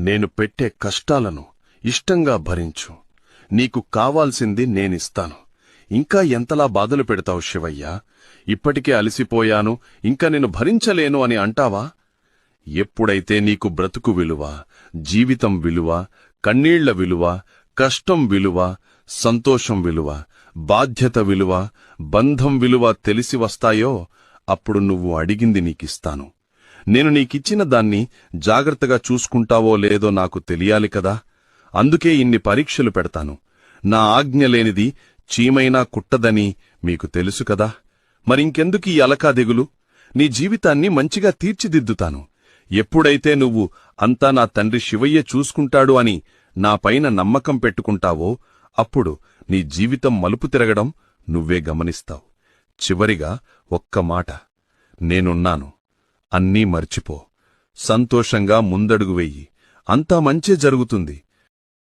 నేను పెట్టే కష్టాలను ఇష్టంగా భరించు. నీకు కావాల్సింది నేనిస్తాను. ఇంకా ఎంతలా బాధలు పెడతావు శివయ్య? ఇప్పటికే అలసిపోయాను, ఇంకా నేను భరించలేను అని అంటావా? ఎప్పుడైతే నీకు బ్రతుకు విలువ, జీవితం విలువ, కన్నీళ్ల విలువ, కష్టం విలువ, సంతోషం విలువ, బాధ్యత విలువ, బంధం విలువ తెలిసి వస్తాయో అప్పుడు నువ్వు అడిగింది నీకిస్తాను. నేను నీకిచ్చిన దాన్ని జాగ్రత్తగా చూసుకుంటావో లేదో నాకు తెలియాలి కదా. అందుకే ఇన్ని పరీక్షలు పెడతాను. నా ఆజ్ఞ లేనిది చీమైనా కుట్టదని మీకు తెలుసు కదా. మరింకెందుకీ అలకా దిగులు? నీ జీవితాన్ని మంచిగా తీర్చిదిద్దుతాను. ఎప్పుడైతే నువ్వు అంతా నా తండ్రి శివయ్య చూసుకుంటాడు అని నాపైన నమ్మకం పెట్టుకుంటావో అప్పుడు నీ జీవితం మలుపు తిరగడం నువ్వే గమనిస్తావు. చివరిగా ఒక్క మాట, నేనున్నాను. అన్నీ మర్చిపో. సంతోషంగా ముందడుగు వెయ్యి. అంతా మంచే జరుగుతుంది.